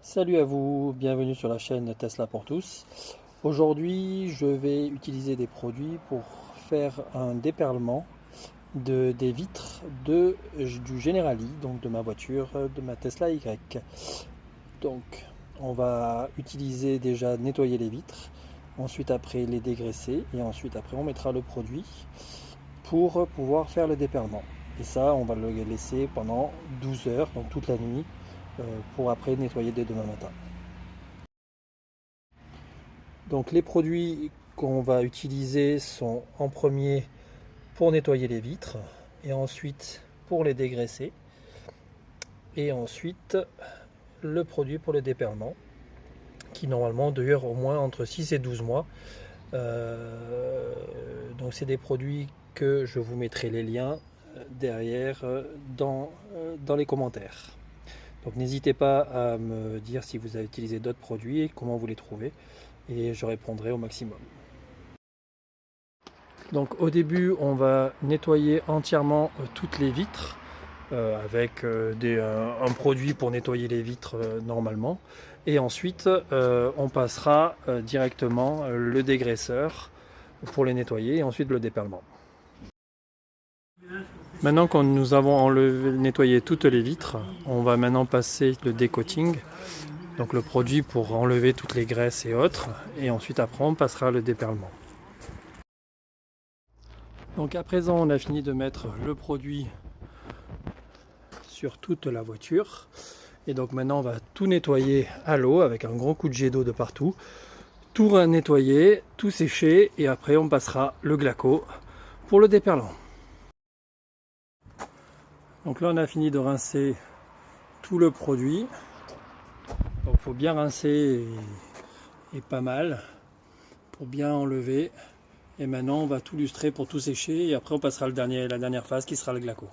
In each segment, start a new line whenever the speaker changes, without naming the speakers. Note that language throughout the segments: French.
Salut à vous, bienvenue sur la chaîne Tesla pour tous. Aujourd'hui, je vais utiliser des produits pour faire un déperlement des vitres du Generali, donc de ma voiture, de ma Tesla Y. Donc, on va utiliser déjà nettoyer les vitres, ensuite après les dégraisser et ensuite après on mettra le produit pour pouvoir faire le déperlement. Et ça, on va le laisser pendant 12 heures, donc toute la nuit, pour après nettoyer dès demain matin. Donc les produits qu'on va utiliser sont en premier pour nettoyer les vitres et ensuite pour les dégraisser et ensuite le produit pour le déperlement qui normalement dure au moins entre 6 et 12 mois. Donc c'est des produits que je vous mettrai les liens derrière dans les commentaires. Donc n'hésitez pas à me dire si vous avez utilisé d'autres produits et comment vous les trouvez et je répondrai au maximum. Donc au début on va nettoyer entièrement toutes les vitres avec un produit pour nettoyer les vitres normalement et ensuite on passera directement le dégraisseur pour les nettoyer et ensuite le déperlement. Maintenant que nous avons nettoyé toutes les vitres, on va maintenant passer le décoating, donc le produit pour enlever toutes les graisses et autres, et ensuite après on passera le déperlement. Donc à présent on a fini de mettre le produit sur toute la voiture et donc maintenant on va tout nettoyer à l'eau avec un gros coup de jet d'eau de partout, tout nettoyer, tout sécher et après on passera le Glaco pour le déperlant. Donc là on a fini de rincer tout le produit, donc il faut bien rincer et pas mal pour bien enlever. Et maintenant on va tout lustrer pour tout sécher et après on passera la dernière phase qui sera le Glaco.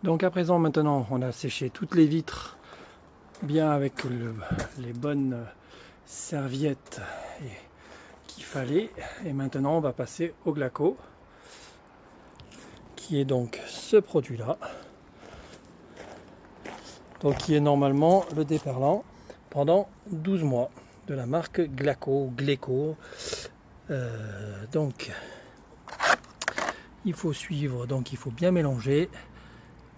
Donc à présent maintenant on a séché toutes les vitres bien avec les bonnes serviettes qu'il fallait. Et maintenant on va passer au Glaco qui est donc ce produit là. Donc qui est normalement le déperlant pendant 12 mois de la marque Glaco ou Gleco. Donc il faut suivre, donc il faut bien mélanger,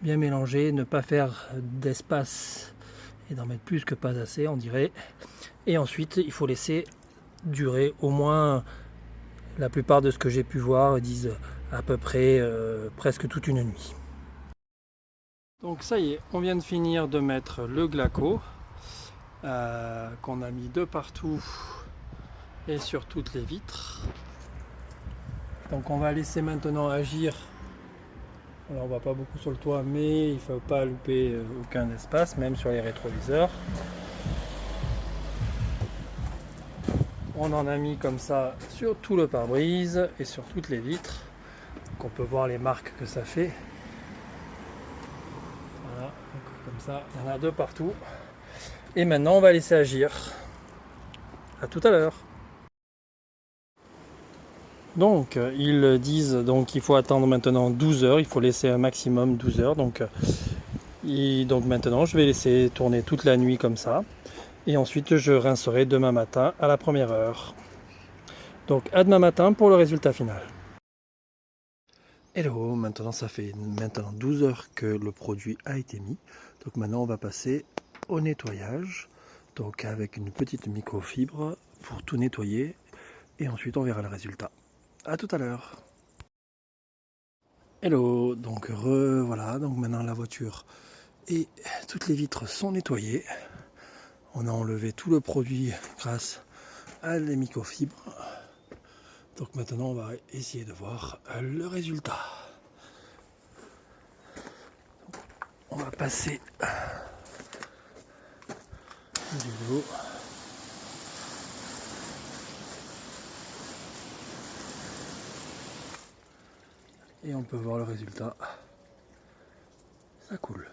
ne pas faire d'espace et d'en mettre plus que pas assez on dirait. Et ensuite il faut laisser durer au moins, la plupart de ce que j'ai pu voir disent à peu près presque toute une nuit. Donc ça y est, on vient de finir de mettre le Glaco qu'on a mis de partout et sur toutes les vitres. Donc on va laisser maintenant agir. Alors on va pas beaucoup sur le toit, mais il ne faut pas louper aucun espace, même sur les rétroviseurs. On en a mis comme ça sur tout le pare-brise et sur toutes les vitres. Donc on peut voir les marques que ça fait. Voilà, donc comme ça, il y en a de partout. Et maintenant on va laisser agir. À tout à l'heure. Donc ils disent qu'il faut attendre maintenant 12 heures, il faut laisser un maximum 12 heures. Donc maintenant je vais laisser tourner toute la nuit comme ça. Et ensuite je rincerai demain matin à la première heure. Donc à demain matin pour le résultat final. Hello, maintenant ça fait 12 heures que le produit a été mis. Donc maintenant on va passer au nettoyage. Donc avec une petite microfibre pour tout nettoyer. Et ensuite on verra le résultat. A tout à l'heure. Hello, donc voilà, donc maintenant la voiture et toutes les vitres sont nettoyées. On a enlevé tout le produit grâce à les microfibres. Donc maintenant on va essayer de voir le résultat. On va passer du l'eau. Et on peut voir le résultat. Ça coule.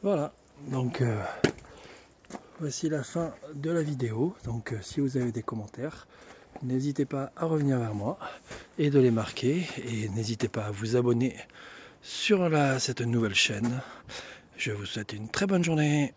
Voilà, donc voici la fin de la vidéo. Donc si vous avez des commentaires, n'hésitez pas à revenir vers moi et de les marquer. Et n'hésitez pas à vous abonner sur cette nouvelle chaîne. Je vous souhaite une très bonne journée.